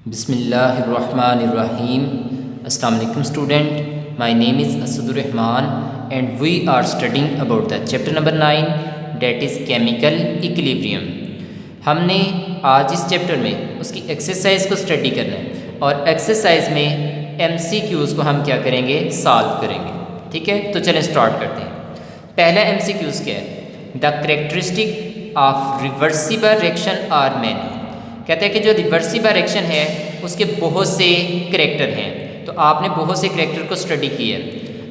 Bismillahirrahmanirrahim. Assalamu alaikum student. My name is Asadur Rahman and we are studying about the chapter number 9 that is chemical equilibrium. हमने आज इस chapter में उसकी exercise को study करना है और एक्सरसाइज में MCQs को हम क्या करेंगे, सॉल्व करेंगे. ठीक है, तो चलें स्टार्ट करते हैं. पहला MCQs क्या है? The characteristic of reversible reaction are many. कहते हैं कि जो रिवर्सिबल रिएक्शन है उसके बहुत से करैक्टर हैं. तो आपने बहुत से करैक्टर को स्टडी किया है.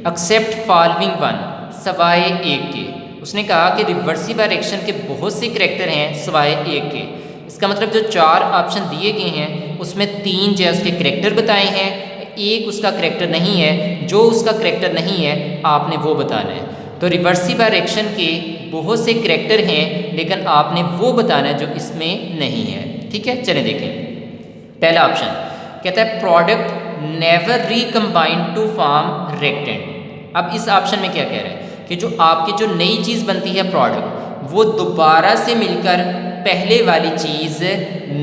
एक्सेप्ट फॉलोइंग वन, सवाए एक के. उसने कहा कि रिवर्सिबल रिएक्शन के बहुत से करैक्टर हैं सवाए एक के. इसका मतलब जो चार ऑप्शन दिए गए हैं उसमें तीन जो है उसके करैक्टर बताए हैं, एक उसका करैक्टर नहीं है. जो उसका करैक्टर नहीं है आपने वो बताना है. तो रिवर्सिबल रिएक्शन के बहुत से करैक्टर हैं लेकिन आपने वो बताना है जो इसमें नहीं है. ठीक है, चलें देखें. पहला ऑप्शन कहता है product never recombine to form reactant. अब इस ऑप्शन में क्या कह रहा है कि जो आपकी जो नई चीज़ बनती है प्रोडक्ट वो दोबारा से मिलकर पहले वाली चीज़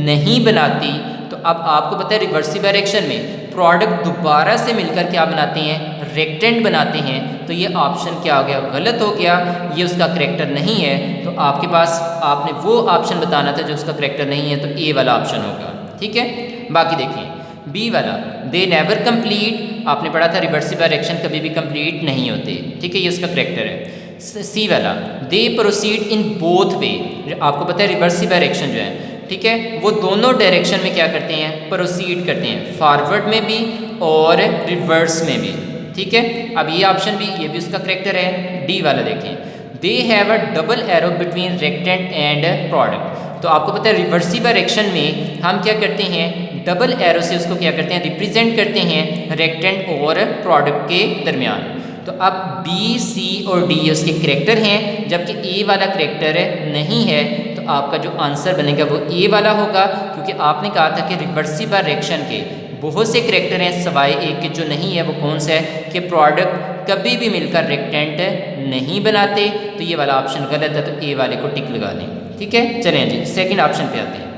नहीं बनाती. तो अब आपको पता है रिवर्सिबल रिएक्शन में प्रोडक्ट दोबारा से मिलकर क्या बनाते हैं, रेक्टेंट बनाते हैं. तो ये ऑप्शन क्या हो गया, गलत हो गया. ये उसका करैक्टर नहीं है. तो आपके पास आपने वो ऑप्शन बताना था जो उसका करैक्टर नहीं है, तो ए वाला ऑप्शन होगा. ठीक है, बाकी देखिए बी वाला दे नेवर कंप्लीट. आपने पढ़ा था रिवर्सिबल रिएक्शन कभी भी कंप्लीट नहीं होते. ठीक है, ये उसका करैक्टर है. सी वाला दे प्रोसीड इन बोथ वे. आपको पता है रिवर्सिबल रिएक्शन जो है, ठीक है, वो दोनों डायरेक्शन में क्या करते हैं, प्रोसीड करते हैं, फॉरवर्ड में भी और रिवर्स में भी. ठीक है, अब ये ऑप्शन भी, ये भी उसका करैक्टर है. डी वाला देखें, they have a double arrow between reactant and product. तो आपको पता है रिवर्सिबल रिएक्शन में हम क्या करते हैं, डबल एरो से उसको क्या करते हैं, रिप्रेजेंट करते हैं रेक्टेंट और प्रोडक्ट के दरमियान. तो अब बी, सी और डी उसके करैक्टर हैं जबकि ए वाला करैक्टर नहीं है. तो आपका जो आंसर बनेगा वो ए वाला होगा, क्योंकि आपने कहा था कि रिवर्सिबल रिएक्शन के बहुत से करैक्टर हैं सवाए एक के. जो नहीं है वो कौन सा है कि प्रोडक्ट कभी भी मिलकर रेक्टेंट नहीं बनाते. तो ये वाला ऑप्शन गलत है, तो ए वाले को टिक लगा लें. ठीक है, चलें जी सेकंड ऑप्शन पे आते हैं.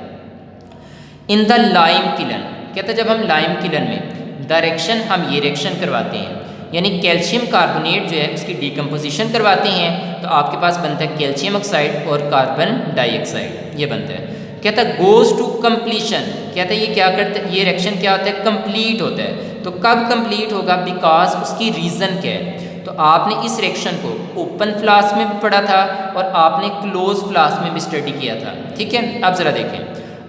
In the lime kiln. कहता है जब हम लाइम किलन में द रिएक्शन हम ये रिएक्शन करवाते हैं, यानी कैल्शियम कार्बोनेट जो है उसकी डिकम्पोजिशन करवाते हैं, तो आपके पास बनता है कैल्शियम ऑक्साइड और कार्बन डाइऑक्साइड. ये बनता है. कहता है गोज टू कंप्लीशन. कहता है ये क्या करता है, ये रिएक्शन क्या होता है, कंप्लीट होता है. तो कब कंप्लीट होगा, बिकॉज उसकी रीज़न क्या है. तो आपने इस रिएक्शन को ओपन फ्लास्क में भी पढ़ा था और आपने क्लोज फ्लास्क में भी स्टडी किया था. ठीक है, अब ज़रा देखें,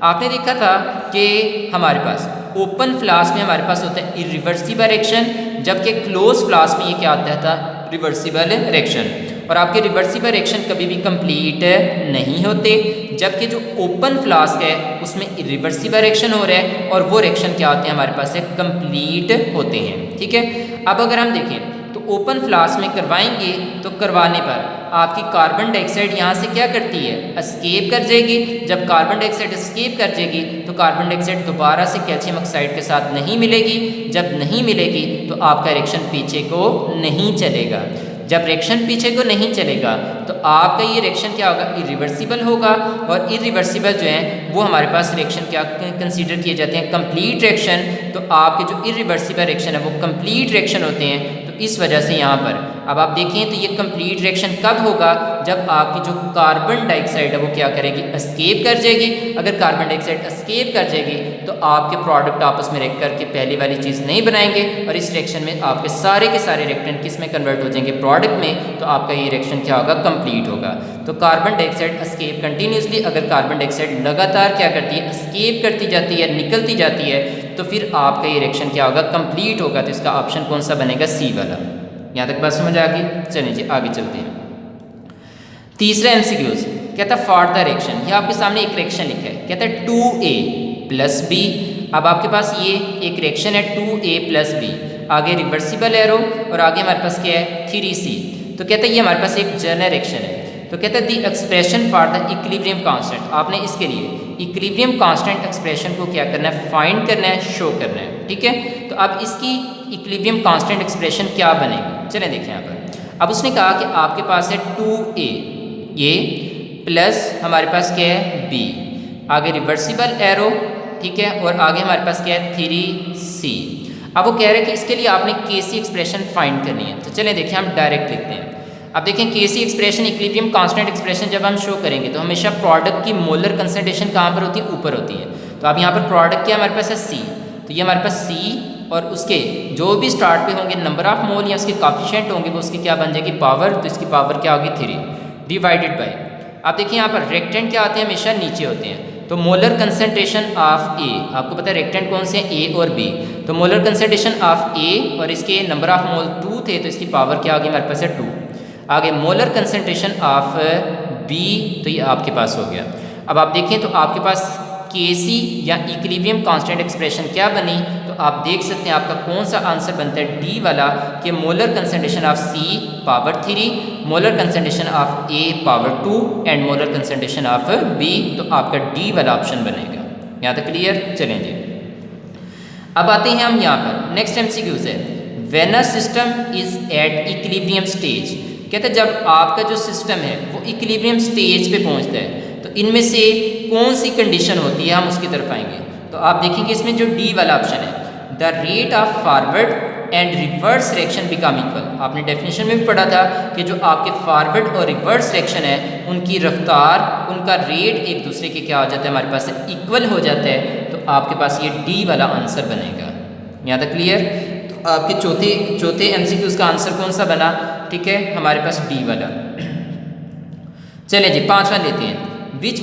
आपने देखा था कि हमारे पास ओपन फ्लास्क में हमारे पास होता है इरिवर्सिबल रिएक्शन, जबकि क्लोज फ्लास्क में ये क्या आता था, रिवर्सिबल रिएक्शन. और आपके रिवर्सिबल रिएक्शन कभी भी कंप्लीट नहीं होते, जबकि जो ओपन फ्लास्क है उसमें रिवर्सिबल रिएक्शन हो रहा है और वो रिएक्शन क्या होते हैं हमारे पास है, कंप्लीट होते हैं. ठीक है, अब अगर हम देखें तो ओपन फ्लास्क में करवाएंगे तो करवाने पर आपकी कार्बन डाइऑक्साइड यहाँ से क्या करती है, एस्केप कर जाएगी. जब कार्बन डाइऑक्साइड एस्केप कर जाएगी तो कार्बन डाइऑक्साइड दोबारा से कैल्शियम ऑक्साइड के साथ नहीं मिलेगी. जब नहीं मिलेगी तो आपका रिएक्शन पीछे को नहीं चलेगा. जब रिएक्शन पीछे को नहीं चलेगा तो आपका ये रिएक्शन क्या होगा, इरिवर्सिबल होगा. और इरिवर्सिबल जो है वो हमारे पास रिएक्शन क्या कंसीडर किए जाते हैं, कंप्लीट रिएक्शन. तो आपके जो इरिवर्सिबल रिएक्शन है वो कंप्लीट रिएक्शन होते हैं. तो इस वजह से यहाँ पर अब आप देखें तो ये कंप्लीट रिएक्शन कब होगा, जब आपकी जो कार्बन डाइऑक्साइड है वो क्या करेगी, एस्केप कर जाएगी. अगर कार्बन डाइऑक्साइड एस्केप कर जाएगी तो आपके प्रोडक्ट आपस में रेक करके पहले वाली चीज़ नहीं बनाएंगे और इस रिएक्शन में आपके सारे के सारे रिएक्टेंट किस में कन्वर्ट हो जाएंगे, प्रोडक्ट में. तो आपका ये रिएक्शन क्या होगा, कंप्लीट होगा. तो कार्बन डाइऑक्साइड एस्केप कंटिन्यूसली, अगर कार्बन डाइऑक्साइड लगातार क्या करती है, एस्केप करती जाती है, निकलती जाती है, तो फिर आपका ये रिएक्शन क्या होगा, कंप्लीट होगा. तो इसका ऑप्शन कौन सा बनेगा, सी वाला. यहाँ तक बात समझ आ गई. चलिए जी आगे चलते हैं. तीसरा MCQs कहता है फॉर द रिएक्शन. ये आपके सामने एक रिएक्शन लिखा है, कहता है 2A प्लस बी. अब आपके पास ये एक रिएक्शन है 2A प्लस बी, आगे रिवर्सिबल एरो और आगे हमारे पास क्या है 3C. तो कहता है ये हमारे पास एक जनरल रिएक्शन है. तो कहता है the expression for the equilibrium constant. आपने इसके लिए इक्विलिब्रियम कांस्टेंट एक्सप्रेशन को क्या करना है, फाइंड करना है, शो करना है. ठीक है, तो अब इसकी इक्विलिब्रियम कांस्टेंट एक्सप्रेशन क्या बनेगी, चलें देखें यहाँ पर. अब उसने कहा कि आपके पास है 2A ये प्लस हमारे पास क्या है B, आगे रिवर्सिबल एरो ठीक है, और आगे हमारे पास क्या है 3c। अब वो कह रहे हैं कि इसके लिए आपने केसी एक्सप्रेशन फाइंड करनी है। तो चलें देखिए हम डायरेक्ट लिखते हैं। अब देखें केसी एक्सप्रेशन इक्विलिब्रियम कांस्टेंट एक्सप्रेशन जब हम शो करेंगे तो हमेशा प्रोडक्ट की मोलर कंसंट्रेशन कहाँ पर होती है, ऊपर होती है। तो अब यहाँ पर प्रोडक्ट क्या हमारे पास है सी, तो ये हमारे पास सी और उसके जो भी स्टार्ट पे होंगे नंबर ऑफ मोल या उसके काफिशिएंट होंगे वो उसकी क्या बन जाएगी पावर, तो इसकी पावर क्या होगी 3 डिवाइडेड बाय। आप देखिए यहाँ पर रेक्टेंट क्या आते हैं, हमेशा नीचे होते हैं। तो मोलर कंसंट्रेशन ऑफ ए, आपको पता है रेक्टेंट कौन से हैं, ए और बी। तो मोलर कंसंट्रेशन ऑफ ए और इसके नंबर ऑफ मोल 2 थे, तो इसकी पावर क्या होगी हमारे पास है 2। आगे मोलर कंसंट्रेशन ऑफ बी, तो ये आपके पास हो गया। अब आप देखें तो आपके पास केसी या इक्विलिब्रियम कांस्टेंट एक्सप्रेशन क्या बनी, तो आप देख सकते हैं आपका कौन सा आंसर बनता है डी वाला, कि molar concentration of C power 3, molar concentration of A power 2 and molar concentration of B, तो आपका डी वाला ऑप्शन बनेगा। यहाँ तक क्लियर? चलें जी, अब आते हैं हम यहाँ पर नेक्स्ट MCQ से। When a system is at equilibrium stage, कहते हैं जब आपका जो सिस्टम है वो इक्विलिब्रियम स्टेज पे पहुंचता है तो इनमें से कौन सी कंडीशन होती है, हम उसकी तरफ आएंगे। तो आप देखेंगे इसमें जो डी वाला ऑप्शन है, the rate of forward and reverse reaction become equal. आपने डेफिनेशन में भी पढ़ा था कि जो आपके फॉरवर्ड और रिवर्स रिएक्शन है उनकी रफ्तार, उनका रेट एक दूसरे के क्या हो जाता है, हमारे पास इक्वल हो जाता है। तो आपके पास ये डी वाला आंसर बनेगा। यहाँ तक क्लियर? तो आपके चौथे MCQ का आंसर कौन सा बना, ठीक है, हमारे पास डी वाला। चलिए जी पांचवा लेते हैं। Which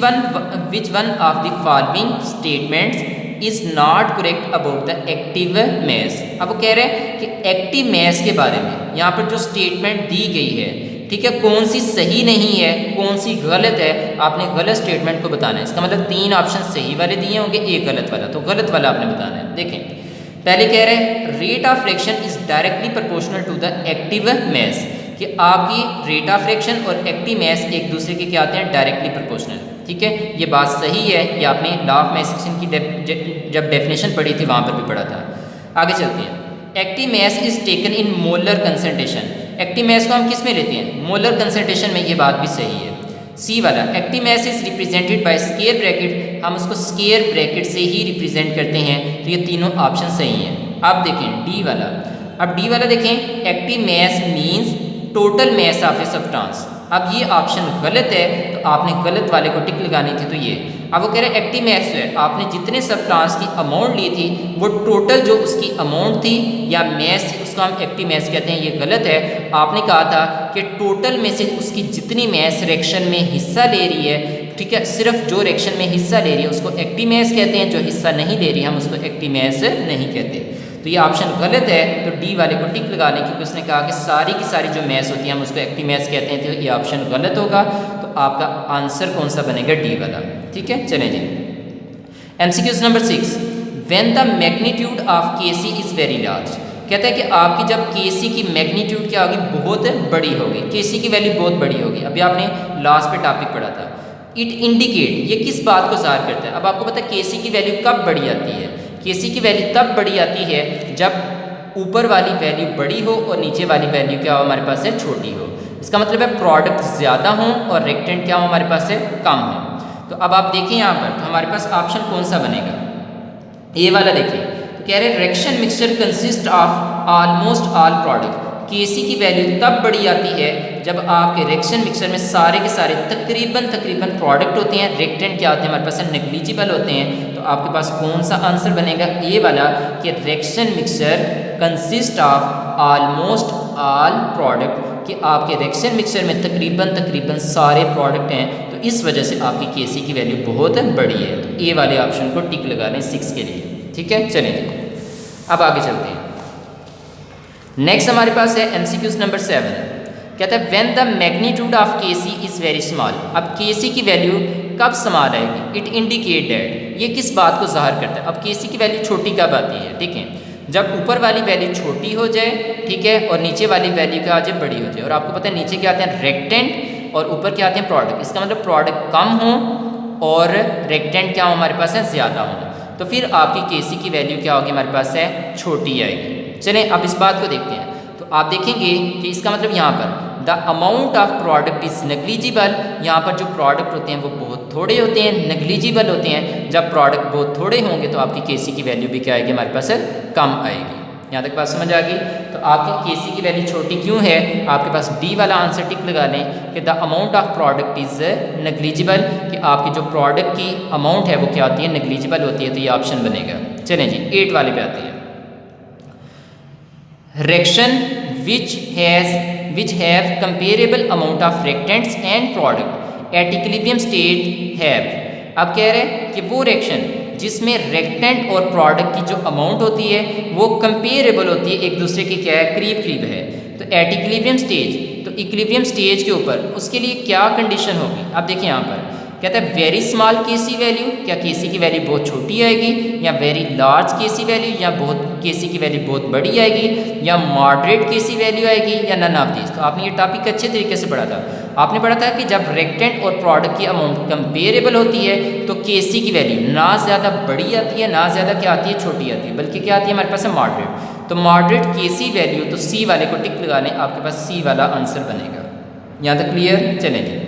one of the following statements is not correct about the active mess. अब वो कह रहे हैं कि एक्टिव मैस के बारे में यहाँ पर जो स्टेटमेंट दी गई है, ठीक है, कौन सी सही नहीं है, कौन सी गलत है, आपने गलत स्टेटमेंट को बताना है। इसका मतलब 3 ऑप्शन सही वाले दिए होंगे, एक गलत वाला, तो गलत वाला आपने बताना है। देखें पहले कह रहे हैं rate of reaction is directly proportional to the active mass, कि आपकी रेट ऑफ रिएक्शन और एक्टिव मैस एक दूसरे के क्या आते हैं, डायरेक्टली प्रोपोर्शनल। ठीक है, ये बात सही है, ये आपने लॉ ऑफ मैस एक्शन की जब डेफिनेशन पढ़ी थी वहाँ पर भी पढ़ा था। आगे चलते हैं। Active mass is taken in molar concentration. Active mass को हम किस में लेते हैं, मोलर कंसंट्रेशन में, ये बात भी सही है। सी वाला active mass is represented by square bracket, हम उसको स्क्वायर ब्रैकेट से ही रिप्रेजेंट करते हैं। तो ये तीनों ऑप्शन सही हैं। अब देखें डी वाला, अब डी वाला देखें, active mass means total mass of a substance. अब ये ऑप्शन गलत है, तो आपने गलत वाले को टिक लगानी थी। तो ये अब वो कह रहे हैं एक्टिव मैस है, आपने जितने सब्सटेंस की अमाउंट ली थी वो टोटल जो उसकी अमाउंट थी या मैस, उसको हम एक्टिव मैस कहते हैं। ये गलत है। आपने कहा था कि टोटल में से उसकी जितनी मैस रिएक्शन में हिस्सा ले रही है, ठीक है, सिर्फ जो रिएक्शन में हिस्सा ले रही है उसको एक्टिव मैस कहते हैं, जो हिस्सा नहीं ले रही है हम उसको एक्टिव मैस नहीं कहते। तो ये ऑप्शन गलत है, तो डी वाले को टिक लगाने, क्योंकि उसने कहा कि सारी की सारी जो मैस होती है हम उसको एक्टिव मैस कहते हैं। तो ये ऑप्शन गलत होगा। तो आपका आंसर कौन सा बनेगा, डी वाला। ठीक है, चलें जी। MCQ number 6, when the magnitude of KC is very large. कहता है कि आपकी जब केसी की मैग्नीट्यूड क्या होगी, बहुत बड़ी होगी, केसी की वैल्यू बहुत बड़ी होगी। अभी आपने लास्ट पे टॉपिक पढ़ा था। इट इंडिकेट, ये किस बात को ज़ाहिर करता है। अब आपको पता है केसी की वैल्यू कब बड़ी आती है, केसी की वैल्यू तब बड़ी आती है जब ऊपर वाली वैल्यू बड़ी हो और नीचे वाली वैल्यू क्या हो हमारे पास है, छोटी हो। इसका मतलब है प्रोडक्ट ज़्यादा हो और रेक्टेंट क्या हो हमारे पास है, कम हो। तो अब आप देखिए यहाँ पर, तो हमारे पास ऑप्शन कौन सा बनेगा, ए वाला देखिए। तो कह रहे हैं reaction mixture consist of almost all product. KC की वैल्यू तब बड़ी आती है जब आपके रिएक्शन मिक्सचर में सारे के सारे तकरीबन प्रोडक्ट होते हैं, रेक्टेंट क्या होते हैं हमारे पास नेग्लिजिबल होते हैं। तो आपके पास कौन सा आंसर बनेगा, ए वाला, कि reaction mixture consist of almost all product, कि आपके रिएक्शन मिक्सचर में तकरीबन सारे प्रोडक्ट हैं। तो इस वजह से आपकी केसी की वैल्यू बहुत बड़ी है। तो ए वाले ऑप्शन को टिक लगा लें 6 के लिए। ठीक है, चलें अब आगे चलते हैं। नेक्स्ट हमारे पास है MCQ नंबर 7, कहता है when the magnitude of KC is very small. अब केसी की वैल्यू कब स्मॉल आएगी, इट इंडिकेट दैट, ये किस बात को ज़ाहिर करता है। अब केसी की वैल्यू छोटी कब आती है, ठीक है, जब ऊपर वाली वैल्यू छोटी हो जाए, ठीक है, और नीचे वाली वैल्यू क्या आ जाए, बड़ी हो जाए। और आपको पता है नीचे क्या आते हैं, रेक्टेंट, और ऊपर क्या आते हैं, प्रोडक्ट। इसका मतलब प्रोडक्ट कम हो और रेक्टेंट क्या हो हमारे पास है, ज़्यादा हो। तो फिर आपकी केसी की वैल्यू क्या होगी हमारे पास है, छोटी आएगी। चलें अब इस बात को देखते हैं। तो आप देखेंगे कि इसका मतलब यहाँ पर the amount of product is negligible, यहाँ पर जो प्रोडक्ट होते हैं वो बहुत थोड़े होते हैं, नेग्लिजिबल होते हैं। जब प्रोडक्ट बहुत थोड़े होंगे तो आपकी केसी की वैल्यू भी क्या आएगी हमारे पास कम आएगी। यहाँ तक बात समझ आ गई। तो आपकी केसी की वैल्यू छोटी क्यों है, आपके पास डी वाला आंसर टिक लगा लें कि the amount of product is negligible, कि आपकी जो प्रोडक्ट की अमाउंट है वो क्या होती है, नेग्लिजिबल होती है। तो ये ऑप्शन बनेगा। चलें जी 8 वाले पे आते हैं। रेक्शन which have comparable amount of reactants and product at equilibrium state have। अब कह रहे हैं कि वो रिएक्शन जिसमें रेक्टेंट और प्रोडक्ट की जो अमाउंट होती है वो कंपेरेबल होती है, एक दूसरे के क्या है, करीब करीब है। तो एट इक्विलिब्रियम स्टेज, तो इक्विलिब्रियम स्टेज के ऊपर उसके लिए क्या कंडीशन होगी। अब देखिए यहाँ पर कहता है वेरी स्मॉल केसी वैल्यू, क्या केसी की वैल्यू बहुत छोटी आएगी, या वेरी लार्ज केसी वैल्यू, या बहुत केसी की वैल्यू बहुत बड़ी आएगी, या मॉडरेट केसी वैल्यू आएगी, या नन ऑफ दिस। तो आपने ये टॉपिक अच्छे तरीके से पढ़ा था। आपने पढ़ा था कि जब रेक्टेंट और प्रोडक्ट की अमाउंट कंपेरेबल होती है तो केसी की वैल्यू ना ज़्यादा बड़ी आती है, ना ज़्यादा क्या आती है, छोटी आती है, बल्कि क्या आती है हमारे पास है मॉडरेट। तो मॉडरेट केसी वैल्यू, तो सी वाले को टिक लगा लें, आपके पास सी वाला आंसर बनेगा। यहाँ तक क्लियर। चलेंगे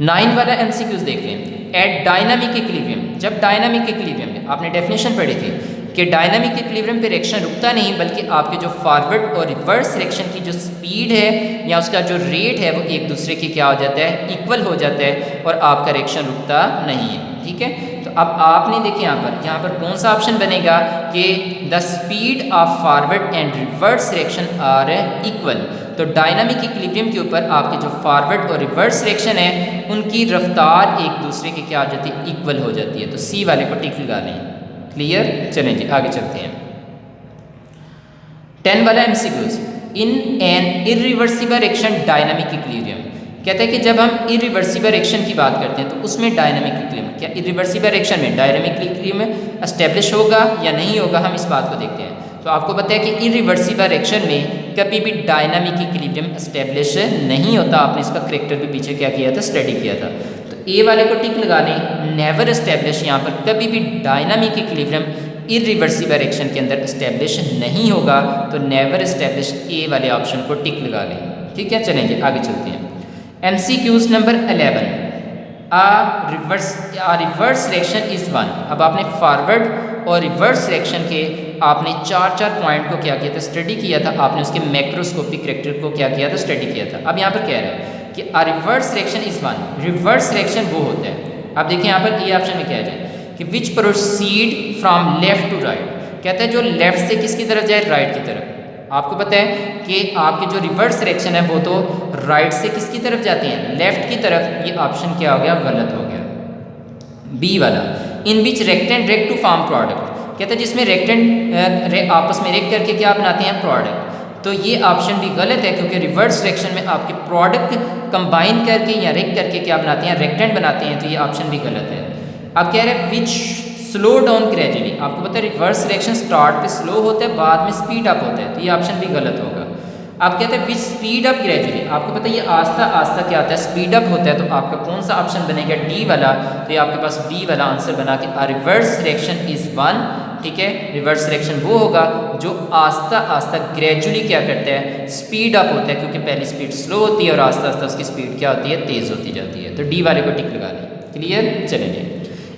9 वाला MCQs देख लें। एट डायनामिक इक्विलिब्रियम, जब डायनामिक इक्विलिब्रियम में आपने डेफिनेशन पढ़ी थी कि डायनामिक इक्विलिब्रियम पे रिएक्शन रुकता नहीं, बल्कि आपके जो फॉरवर्ड और रिवर्स रिएक्शन की जो स्पीड है या उसका जो रेट है वो एक दूसरे के क्या हो जाता है, इक्वल हो जाता है, और आपका रिएक्शन रुकता नहीं है। ठीक है, तो अब आपने देखिए यहाँ पर कौन सा ऑप्शन बनेगा कि the speed of forward and reverse reaction are equal. तो डायनामिक इक्विलिब्रियम के ऊपर आपके जो फॉरवर्ड और रिवर्स रिएक्शन है उनकी रफ्तार एक दूसरे के क्या हो जाती है, इक्वल हो जाती है। तो सी वाले को टिक लगा लें। क्लियर। चलें जी आगे चलते हैं। 10 वाला MCQs। In an irreversible reaction dynamic equilibrium, कहता है कि जब हम इरिवर्सिबल रिएक्शन की बात करते हैं तो उसमें डायनामिक इक्विलिब्रियम, क्या इरिवर्सिबल रिएक्शन में डायनामिक इक्विलिब्रियम एस्टेब्लिश होगा या नहीं होगा, हम इस बात को देखते हैं। तो आपको पता है कि इरिवर्सिबल रिएक्शन में कभी भी डायनामिक इक्विलिब्रियम एस्टेब्लिश नहीं होता। आपने इसका करैक्टर भी पीछे क्या किया था, स्टडी किया था। तो ए वाले को टिक लगा लें, नेवर एस्टेब्लिश। यहाँ पर कभी भी डायनामिक इक्विलिब्रियम इरिवर्सिबल रिएक्शन के अंदर एस्टेब्लिश नहीं होगा, तो नेवर एस्टेब्लिश ए वाले ऑप्शन को टिक लगा लें। ठीक है, चलेंगे आगे चलते हैं। MCQs number 11। Reverse reaction is 1। अब आपने फॉरवर्ड और रिवर्स रिएक्शन के आपने 4 पॉइंट को क्या किया था, स्टडी किया था। आपने उसके मैक्रोस्कोपिक करैक्टर को क्या किया था, स्टडी किया था। अब यहाँ पर कह रहा है कि reverse reaction is 1। Reverse reaction वो होता है, अब देखिए यहाँ पर ए ऑप्शन में क्या है कि which proceed from left to right, कहता है जो लेफ्ट से किसकी तरफ जाए, राइट की तरफ। आपको पता है कि आपके जो रिवर्स रिएक्शन है वो तो राइट से किसकी तरफ जाते हैं, लेफ्ट की तरफ। ये ऑप्शन क्या हो गया, गलत हो गया। बी वाला, in which reactant react to form product, कहता है जिसमें रेक्टेंट आपस में रेक करके क्या बनाते हैं, प्रोडक्ट। तो ये ऑप्शन भी गलत है, क्योंकि रिवर्स रिएक्शन में आपके प्रोडक्ट कंबाइन करके या रेक करके क्या बनाते हैं, रेक्टेंट बनाते हैं। तो ये ऑप्शन भी गलत है। अब कह रहे हैं विच स्लो डाउन ग्रेजुअली, आपको पता है रिवर्स रिएक्शन स्टार्ट पे स्लो होता है, बाद में स्पीड अप होता है। तो ये ऑप्शन भी गलत होगा। आप कहते हैं विच स्पीड अप ग्रेजुअली, आपको पता है ये आस्ता आस्ता क्या होता है, स्पीड अप होता है। तो आपका कौन सा ऑप्शन बनेगा, डी वाला। तो ये आपके पास डी वाला आंसर बना के रिवर्स रिएक्शन इज 1। ठीक है, रिवर्स रिएक्शन वो होगा जो आस्ता आस्ता ग्रेजुअली क्या करता है, स्पीड अप होता है, क्योंकि पहली स्पीड स्लो होती है और आस्ता आस्ता उसकी स्पीड क्या होती है, तेज होती जाती है। तो डी वाले को टिक लगा लें। क्लियर। चलेंगे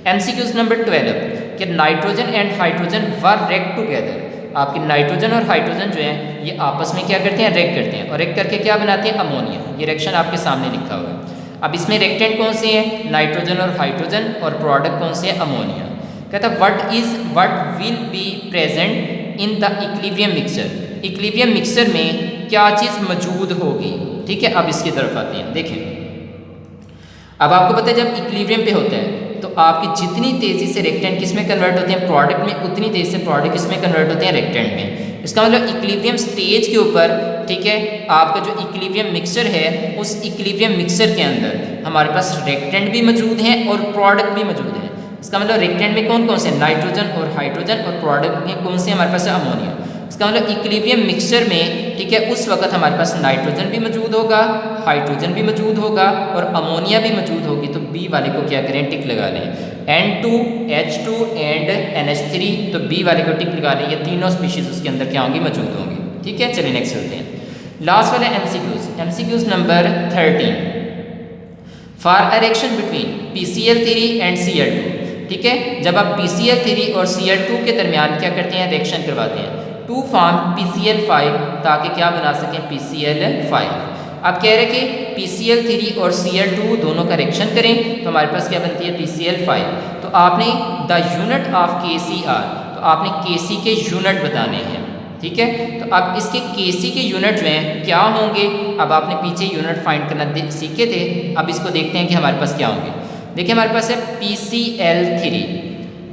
MCQs नंबर 12 कि nitrogen and hydrogen were react together. आपके नाइट्रोजन और हाइड्रोजन जो है ये आपस में क्या करते हैं, रेक करते हैं, और रेक करके क्या बनाते हैं, अमोनिया। ये रिएक्शन आपके सामने लिखा हुआ है। अब इसमें रेक्टेंट कौन से हैं, नाइट्रोजन और हाइड्रोजन, और प्रोडक्ट कौन से हैं, अमोनिया। कहता है what will be present in the equilibrium mixture. Equilibrium mixture में क्या चीज़ मौजूद होगी। ठीक है, अब इसकी तरफ आते हैं। देखें, अब आपको पता है जब इक्विलिब्रियम पे होता है तो आपकी जितनी तेज़ी से रेक्टेंट किस में कन्वर्ट होते हैं, प्रोडक्ट में, उतनी तेज़ी से प्रोडक्ट किस में कन्वर्ट होते हैं, रेक्टेंट में। इसका मतलब इक्विलिब्रियम स्टेज के ऊपर, ठीक है, आपका जो इक्विलिब्रियम मिक्सचर है उस इक्विलिब्रियम मिक्सचर के अंदर हमारे पास रेक्टेंट भी मौजूद हैं और प्रोडक्ट भी मौजूद हैं। इसका मतलब रेक्टेंट में कौन कौन से, नाइट्रोजन और हाइड्रोजन, और प्रोडक्ट में कौन से हमारे पास अमोनिया। इसका मतलब इक्विलिब्रियम मिक्सचर में, ठीक है, उस वक्त हमारे पास नाइट्रोजन भी मौजूद होगा, हाइड्रोजन भी मौजूद होगा और अमोनिया भी मौजूद होगी। तो बी वाले को क्या करें, टिक लगा लें। N2H2 एंड NH3, तो बी वाले को टिक लगा लें। ये तीनों स्पीशीज उसके अंदर क्या होंगी, मौजूद होंगी। ठीक है, चलिए नेक्स्ट चलते हैं। लास्ट वाला MCQs number 13 for a reaction between PCl3 and Cl2। ठीक है, जब आप PCl3 और Cl2 के दरमियान क्या करते हैं, रिएक्शन करवाते हैं टू फॉर्म PCl5 ताकि क्या बना सकें, PCl5। अब कह रहे कि PCl3 और Cl2 दोनों का रिएक्शन करें तो हमारे पास क्या बनती है, PCl5। तो आपने द यूनिट ऑफ KCr, तो आपने KC के यूनिट बताने हैं। ठीक है, तो अब इसके KC के यूनिट जो हैं क्या होंगे, अब आपने पीछे यूनिट फाइंड करना सीखे थे, अब इसको देखते हैं कि हमारे पास क्या होंगे। देखिए हमारे पास है PCl3।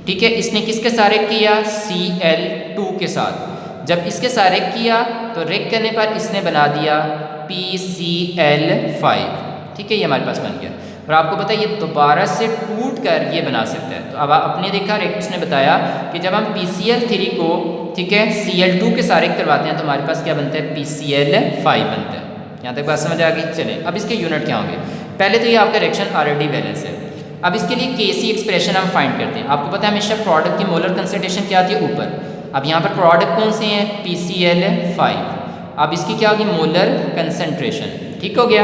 ठीक है, इसने किसके साथ रिएक्ट किया, Cl2 के साथ। जब इसके साथ रिएक्ट किया तो रिएक्ट करने पर इसने बना दिया PCl5। ठीक है, ये हमारे पास बन गया। और आपको पता है ये दोबारा से टूट कर ये बना सकता है। तो अब आपने देखा रिएक्टर्स ने बताया कि जब हम PCl3 को, ठीक है, Cl2 के साथ रिएक्ट करवाते हैं तो हमारे पास क्या बनता है, PCl5 बनता है। यहाँ तक बात समझ आ गई। चलें, अब इसके यूनिट क्या होंगे। पहले तो ये आपका रिएक्शन ऑलरेडी बैलेंस है। अब इसके लिए KC एक्सप्रेशन हम फाइंड करते हैं। आपको पता है हमेशा प्रोडक्ट की मोलर कंसंट्रेशन क्या आती है, ऊपर। अब यहाँ पर प्रोडक्ट कौन से हैं, PCl5। अब इसकी क्या होगी, मोलर कंसंट्रेशन। ठीक हो गया।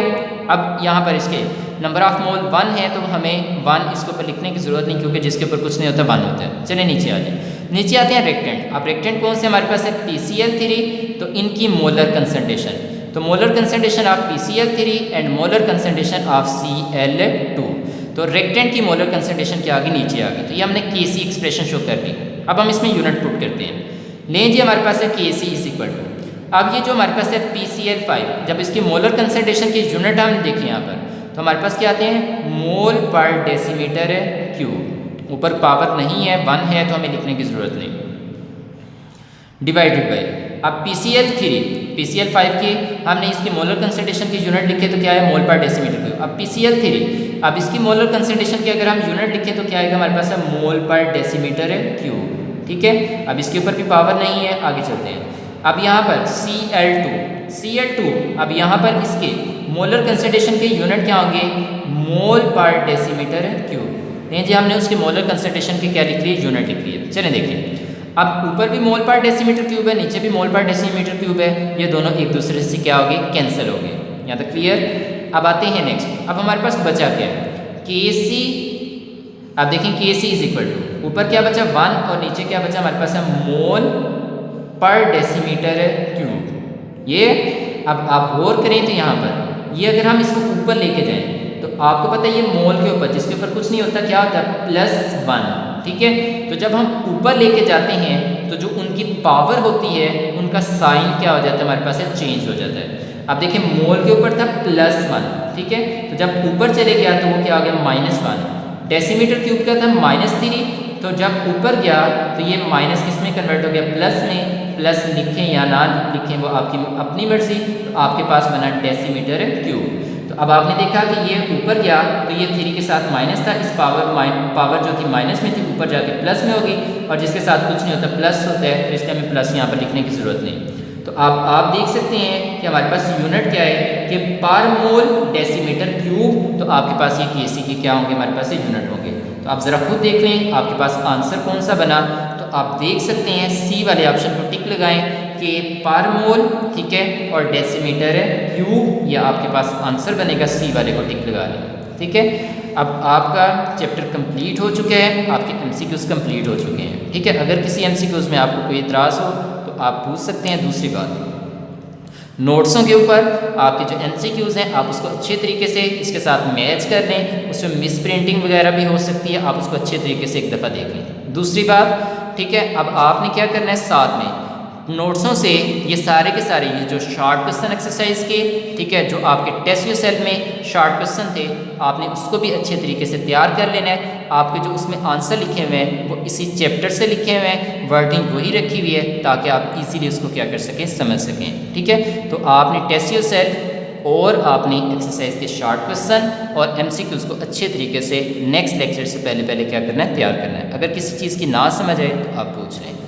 अब यहाँ पर इसके नंबर ऑफ मोल 1 है तो हमें 1 इसके ऊपर लिखने की ज़रूरत नहीं, क्योंकि जिसके ऊपर कुछ नहीं होता 1 होता है। चलिए नीचे आ जाए। नीचे आते हैं रिएक्टेंट। अब रिएक्टेंट कौन से हमारे पास है, PCl3। तो इनकी मोलर कंसंट्रेशन, तो molar concentration of PCl3 and molar concentration of Cl2। तो रिएक्टेंट की मोलर कंसंट्रेशन क्या आ गई, नीचे आ गई। तो ये हमने KC एक्सप्रेशन शो कर दी। अब हम इसमें यूनिट पुट करते हैं। लें जी, हमारे पास है KC इज इक्वल टू, अब ये जो हमारे पास है PCl5, जब इसकी मोलर कंसंट्रेशन की यूनिट हम देखें यहाँ पर तो हमारे पास क्या आते हैं, मोल पर डेसीमीटर क्यूब। ऊपर पावर नहीं है, 1 है तो हमें लिखने की ज़रूरत नहीं। डिवाइडेड बाई, अब PCl5 की हमने इसकी मोलर कंसंट्रेशन की यूनिट लिखे तो क्या है, मोल पर डेसीमीटर क्यूब। अब PCl3, अब इसकी मोलर कंसंट्रेशन की अगर हम यूनिट लिखें तो क्या आएगा, हमारे पास है मोल पर डेसीमीटर क्यूब। ठीक है, अब इसके ऊपर भी पावर नहीं है, आगे चलते हैं। अब यहाँ पर Cl2, अब यहाँ पर इसके मोलर कंसंट्रेशन के यूनिट क्या होंगे, मोल पर डेसीमीटर क्यूब। नहीं जी, हमने उसके मोलर कंसंट्रेशन की क्या लिख ली, यूनिट लिख ली है। चलें देखिए, अब ऊपर भी मोल पर डेसीमीटर क्यूब है, नीचे भी मोल पर डेसीमीटर क्यूब है, ये दोनों एक दूसरे से क्या हो गए, कैंसिल हो गए। यहाँ तक क्लियर। अब आते हैं नेक्स्ट। अब हमारे पास बचा क्या है, KC। अब देखें KC इज इक्वल टू, ऊपर क्या बचा 1 और नीचे क्या बचा हमारे पास है, मोल पर डेसीमीटर क्यूब। ये अब आप गौर करें तो यहाँ पर ये अगर हम इसको ऊपर लेके जाएं तो आपको पता है ये मोल के ऊपर, जिसके ऊपर कुछ नहीं होता, क्या होता है, +1। ठीक है, तो जब हम ऊपर लेके जाते हैं तो जो उनकी पावर होती है उनका साइन क्या हो जाता है, हमारे पास चेंज हो जाता है। अब देखिए मोल के ऊपर था +1, ठीक है, तो जब ऊपर चले गया तो वो क्या हो गया, -1। डेसीमीटर क्यूब का था -3, तो जब ऊपर गया तो ये माइनस किस में कन्वर्ट हो गया, प्लस में। प्लस लिखें या ना लिखें वो आपकी अपनी मर्जी। तो आपके पास बना डेसीमीटर क्यूब। तो अब आपने देखा कि ये ऊपर गया तो ये 3 के साथ माइनस था, इस पावर जो थी माइनस में थी, ऊपर जाके प्लस में होगी, और जिसके साथ कुछ नहीं होता प्लस होता है, तो इसलिए हमें प्लस यहाँ पर लिखने की ज़रूरत नहीं। तो आप देख सकते हैं कि हमारे पास यूनिट क्या है कि पर मोल डेसीमीटर क्यूब। तो आपके पास ये KC के क्या होंगे, हमारे पास ये यूनिट होंगे। तो आप ज़रा खुद देख लें आपके पास आंसर कौन सा बना। तो आप देख सकते हैं C वाले ऑप्शन को टिक लगाएं कि पर मोल, ठीक है, और डेसीमीटर क्यूब, या आपके पास आंसर बनेगा C वाले को टिक लगा लें। ठीक है, अब आपका चैप्टर कंप्लीट हो चुका है, आपके MCQs कंप्लीट हो चुके हैं। ठीक है, अगर किसी MCQs में आपको कोई इतराज़ हो तो आप पूछ सकते हैं। दूसरी बात, नोट्सों के ऊपर आपके जो MCQs हैं आप उसको अच्छे तरीके से इसके साथ मैच कर लें, उसमें मिस प्रिंटिंग वगैरह भी हो सकती है, आप उसको अच्छे तरीके से एक दफ़ा देख लें। दूसरी बात, ठीक है, अब आपने क्या करना है, साथ में नोट्सों से ये सारे के सारे ये जो शॉर्ट क्वेश्चन एक्सरसाइज के, ठीक है, जो आपके टेस्ट सेल में शॉर्ट क्वेश्चन थे, आपने उसको भी अच्छे तरीके से तैयार कर लेना है। आपके जो उसमें आंसर लिखे हुए हैं वो इसी चैप्टर से लिखे हुए हैं, वर्डिंग वही रखी हुई है, ताकि आप इजीली उसको क्या कर सकें, समझ सकें। ठीक है, तो आपने टेस्ट सेल और आपने एक्सरसाइज के शॉर्ट क्वेश्चन और MCQs को अच्छे तरीके से नेक्स्ट लेक्चर से पहले क्या करना है, तैयार करना है। अगर किसी चीज़ की ना समझ आए तो आप पूछ लें।